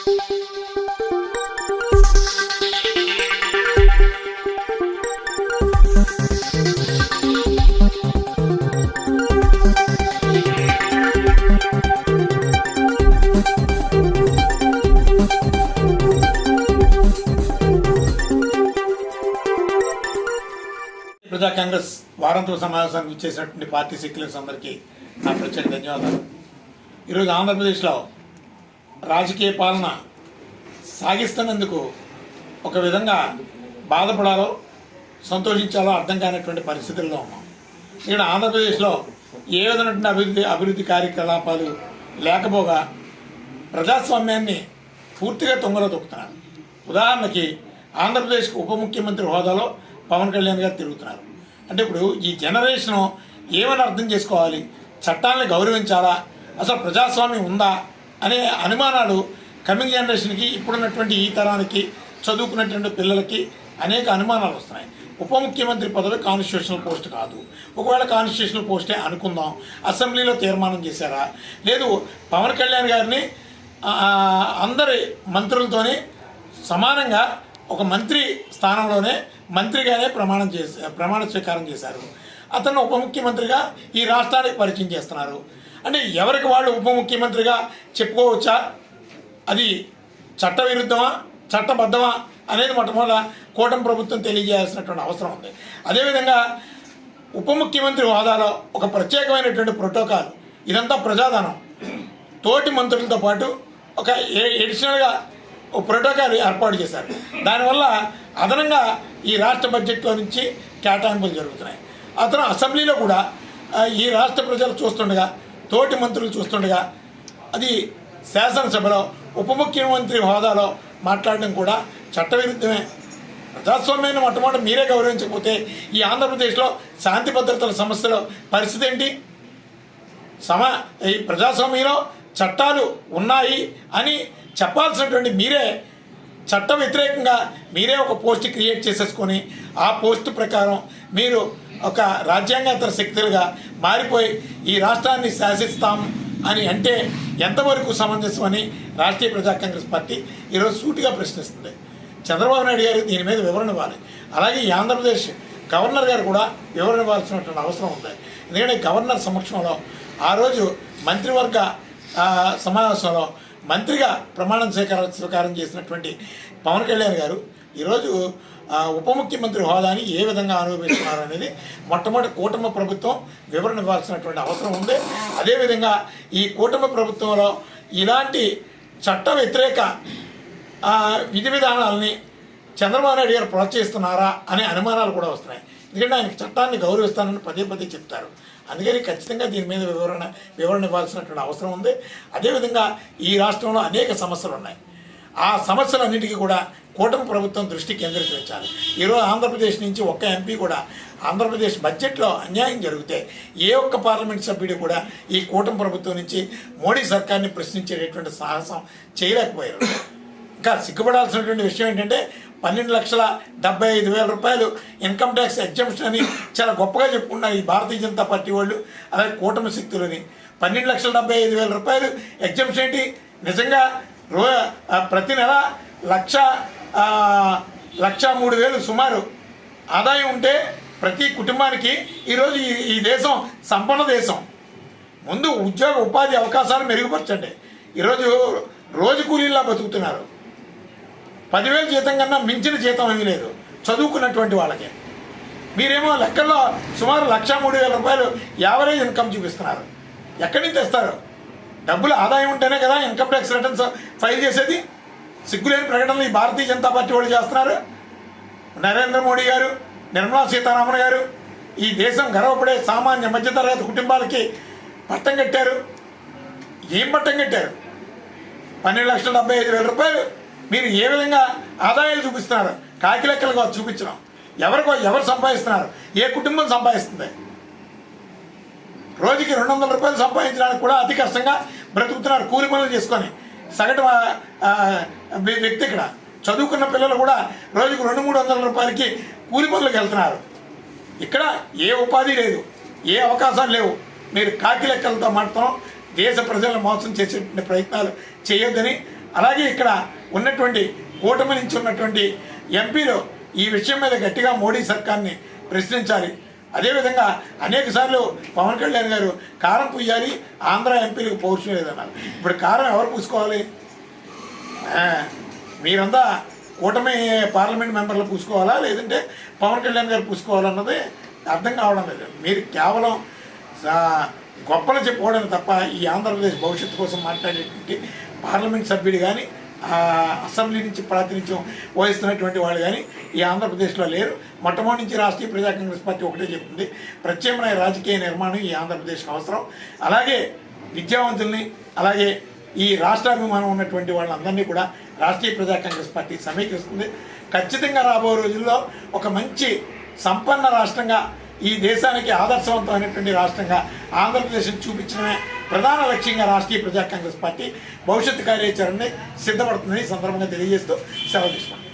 ప్రజా కాంగ్రెస్ వారాంతర సమావేశానికి ఇచ్చేసినటువంటి పార్టీ సెక్యులర్స్ అందరికీ నా ప్రత్యేక ధన్యవాదాలు. ఈరోజు ఆంధ్రప్రదేశ్లో రాజకీయ పాలన సాగిస్తున్నందుకు ఒక విధంగా బాధపడాలో సంతోషించాలో అర్థం కానటువంటి పరిస్థితుల్లో ఉన్నాం. ఇక్కడ ఆంధ్రప్రదేశ్లో ఏ విధమైనటువంటి అభివృద్ధి కార్యకలాపాలు లేకపోగా ప్రజాస్వామ్యాన్ని పూర్తిగా తొంగలో తొక్కుతున్నారు. ఉదాహరణకి ఆంధ్రప్రదేశ్కి ఉప ముఖ్యమంత్రి హోదాలో పవన్ కళ్యాణ్ గారు తిరుగుతున్నారు. అంటే ఇప్పుడు ఈ జనరేషను ఏమని అర్థం చేసుకోవాలి? చట్టాలను గౌరవించాలా, అసలు ప్రజాస్వామ్యం ఉందా అనే అనుమానాలు కమింగ్ జనరేషన్కి, ఇప్పుడున్నటువంటి ఈ తరానికి, చదువుకున్నటువంటి పిల్లలకి అనేక అనుమానాలు వస్తున్నాయి. ఉప ముఖ్యమంత్రి పదవి కాన్స్టిట్యూషనల్ పోస్ట్ కాదు. ఒకవేళ కాన్స్టిట్యూషనల్ పోస్టే అనుకుందాం, అసెంబ్లీలో తీర్మానం చేశారా? లేదు, పవన్ కళ్యాణ్ గారిని అందరి మంత్రులతోనే సమానంగా ఒక మంత్రి స్థానంలోనే మంత్రిగానే ప్రమాణ స్వీకారం చేశారు. అతను ఉప ముఖ్యమంత్రిగా ఈ రాష్ట్రానికి పరిచయం చేస్తున్నారు. అంటే ఎవరికి వాళ్ళు ఉప ముఖ్యమంత్రిగా చెప్పుకోవచ్చా? అది చట్టవిరుద్ధమా, చట్టబద్ధమా అనేది మొట్టమొదట కూటమి ప్రభుత్వం తెలియజేయాల్సినటువంటి అవసరం ఉంది. అదేవిధంగా ఉప ముఖ్యమంత్రి హోదాలో ఒక ప్రత్యేకమైనటువంటి ప్రోటోకాల్, ఇదంతా ప్రజాధనం, తోటి మంత్రులతో పాటు ఒక ఎడిషనల్గా ఒక ప్రోటోకాల్ ఏర్పాటు చేశారు. దానివల్ల అదనంగా ఈ రాష్ట్ర బడ్జెట్లో నుంచి కేటాయింపులు జరుగుతున్నాయి. అతను అసెంబ్లీలో కూడా ఈ రాష్ట్ర ప్రజలు చూస్తుండగా, తోటి మంత్రులు చూస్తుండగా, అది శాసనసభలో ఉప ముఖ్యమంత్రి హోదాలో మాట్లాడడం కూడా చట్టవిరుద్ధమే. ప్రజాస్వామ్యాన్ని మొట్టమొదటి మీరే గౌరవించకపోతే ఈ ఆంధ్రప్రదేశ్లో శాంతి భద్రతల సమస్యలో పరిస్థితి ఏంటి? ఈ ప్రజాస్వామ్యంలో చట్టాలు ఉన్నాయి అని చెప్పాల్సినటువంటి మీరే చట్ట వ్యతిరేకంగా మీరే ఒక పోస్ట్ క్రియేట్ చేసేసుకొని ఆ పోస్ట్ ప్రకారం మీరు ఒక రాజ్యాంగేతర శక్తులుగా మారిపోయి ఈ రాష్ట్రాన్ని శాసిస్తాం అని అంటే ఎంతవరకు సమంజసమని రాష్ట్రీయ ప్రజా కాంగ్రెస్ పార్టీ ఈరోజు సూటిగా ప్రశ్నిస్తుంది. చంద్రబాబు నాయుడు గారు దీని మీద వివరణ ఇవ్వాలి. అలాగే ఈ ఆంధ్రప్రదేశ్ గవర్నర్ గారు కూడా వివరణ ఇవ్వాల్సినటువంటి అవసరం ఉంది. ఎందుకంటే గవర్నర్ సమక్షంలో ఆ రోజు మంత్రివర్గ సమావేశంలో మంత్రిగా ప్రమాణ స్వీకారం చేసినటువంటి పవన్ కళ్యాణ్ గారు ఈరోజు ఉప ముఖ్యమంత్రి హోదాని ఏ విధంగా అనుభవిస్తున్నారు అనేది మొట్టమొదటి కూటమి ప్రభుత్వం వివరణ ఇవ్వాల్సినటువంటి అవసరం ఉంది. అదేవిధంగా ఈ కూటమి ప్రభుత్వంలో ఇలాంటి చట్ట వ్యతిరేక విధి విధానాలని చంద్రబాబు నాయుడు గారు ప్రోత్సహిస్తున్నారా అనే అనుమానాలు కూడా వస్తున్నాయి. ఎందుకంటే ఆయనకి చట్టాన్ని గౌరవిస్తానని పదే చెప్తారు. అందుకని ఖచ్చితంగా దీని మీద వివరణ ఇవ్వాల్సినటువంటి అవసరం ఉంది. అదేవిధంగా ఈ రాష్ట్రంలో అనేక సమస్యలు ఉన్నాయి. ఆ సమస్యలన్నింటికీ కూడా కూటమి ప్రభుత్వం దృష్టి కేంద్రీకరించాలి. ఈరోజు ఆంధ్రప్రదేశ్ నుంచి ఒక్క ఎంపీ కూడా ఆంధ్రప్రదేశ్ బడ్జెట్లో అన్యాయం జరిగితే ఏ ఒక్క పార్లమెంట్ సభ్యుడు కూడా ఈ కూటమి ప్రభుత్వం నుంచి మోడీ సర్కార్ని ప్రశ్నించేటటువంటి సాహసం చేయలేకపోయారు. ఇంకా సిగ్గుపడాల్సినటువంటి విషయం ఏంటంటే 12,75,000 రూపాయలు ఇన్కమ్ ట్యాక్స్ ఎగ్జంప్షన్ అని చాలా గొప్పగా చెప్పుకున్నారు ఈ భారతీయ జనతా పార్టీ వాళ్ళు, అలాగే కూటమి శక్తులని. 12,75,000 రూపాయలు ఎగ్జంప్షన్ ఏంటి? నిజంగా ప్రతి నెల 1,03,000 సుమారు ఆదాయం ఉంటే ప్రతి కుటుంబానికి ఈరోజు ఈ దేశం సంపన్న దేశం. ముందు ఉద్యోగ ఉపాధి అవకాశాలు మెరుగుపరచండి. ఈరోజు రోజు కూలీలా బతుకుతున్నారు. 10,000 జీతం కన్నా మించిన జీతం ఏమీ లేదు చదువుకున్నటువంటి వాళ్ళకి. మీరేమో లెక్కల్లో సుమారు 1,03,000 రూపాయలు యావరేజ్ ఇన్కమ్ చూపిస్తున్నారు. ఎక్కడి నుంచి తెస్తారు? డబ్బులు ఆదాయం ఉంటేనే కదా ఇన్కమ్ ట్యాక్స్ రిటర్న్స్ ఫైల్ చేసేది. సిగ్గులేని ప్రకటనలు ఈ భారతీయ జనతా పార్టీ వాళ్ళు చేస్తున్నారు. నరేంద్ర మోడీ గారు, నిర్మలా సీతారామన్ గారు ఈ దేశం గర్వపడే సామాన్య మధ్యతరగతి కుటుంబాలకి పట్టం కట్టారు. ఏం పట్టం కట్టారు? 12,75,000 రూపాయలు మీరు ఏ విధంగా ఆదాయాలు చూపిస్తున్నారు? కాకి లెక్కలుగా చూపించడం. ఎవరు సంపాదిస్తున్నారు? ఏ కుటుంబం సంపాదిస్తుంది? రోజుకి 200 రూపాయలు సంపాదించడానికి కూడా అతి కష్టంగా బ్రతుకుతున్నారు కూలి పనులు చేసుకొని. సగటు వ్యక్తి ఇక్కడ చదువుకున్న పిల్లలు కూడా రోజుకు 200-300 రూపాయలకి కూలి పనులకు వెళ్తున్నారు. ఇక్కడ ఏ ఉపాధి లేదు, ఏ అవకాశాలు లేవు. మీరు కాకి లెక్కలతో మాత్రం దేశ ప్రజలను మోసం చేసే ప్రయత్నాలు చేయొద్దని అలాగే ఇక్కడ ఉన్నటువంటి కూటమి నుంచి ఉన్నటువంటి ఎంపీలు ఈ విషయం మీద గట్టిగా మోడీ సర్కార్ని ప్రశ్నించాలి. అదేవిధంగా అనేక సార్లు పవన్ కళ్యాణ్ గారు కారం పుయ్యాలి, ఆంధ్ర ఎంపీలకు పౌరుషం లేదన్నారు. ఇప్పుడు కారం ఎవరు పూసుకోవాలి? మీరంతా కూటమి పార్లమెంట్ మెంబర్లు పూసుకోవాలా, లేదంటే పవన్ కళ్యాణ్ గారు పూసుకోవాలన్నది అర్థం కావడం లేదు. మీరు కేవలం గొప్పలు చెప్పుకోవడం తప్ప ఈ ఆంధ్రప్రదేశ్ భవిష్యత్తు కోసం మాట్లాడేటువంటి పార్లమెంట్ సభ్యుడు కానీ అసెంబ్లీ నుంచి ప్రాతినిధ్యం వహిస్తున్నటువంటి వాళ్ళు కానీ ఈ ఆంధ్రప్రదేశ్లో లేరు. మొట్టమొదటి నుంచి రాష్ట్రీయ ప్రజా కాంగ్రెస్ పార్టీ ఒకటే చెప్తుంది, ప్రత్యామ్నాయ రాజకీయ నిర్మాణం ఈ ఆంధ్రప్రదేశ్కి అవసరం. అలాగే విద్యావంతుల్ని, అలాగే ఈ రాష్ట్రాభిమానం ఉన్నటువంటి వాళ్ళందరినీ కూడా రాష్ట్రీయ ప్రజా కాంగ్రెస్ పార్టీ సమీకరిస్తుంది. ఖచ్చితంగా రాబో రోజుల్లో ఒక మంచి సంపన్న రాష్ట్రంగా, ఈ దేశానికి ఆదర్శవంతమైనటువంటి రాష్ట్రంగా ఆంధ్రప్రదేశ్ని చూపించడమే ప్రధాన లక్ష్యంగా రాష్ట్రీయ ప్రజా కాంగ్రెస్ పార్టీ భవిష్యత్తు కార్యాచరణని సిద్ధపడుతుందని సందర్భంగా తెలియజేస్తూ సెలవు తీసుకుంటాం.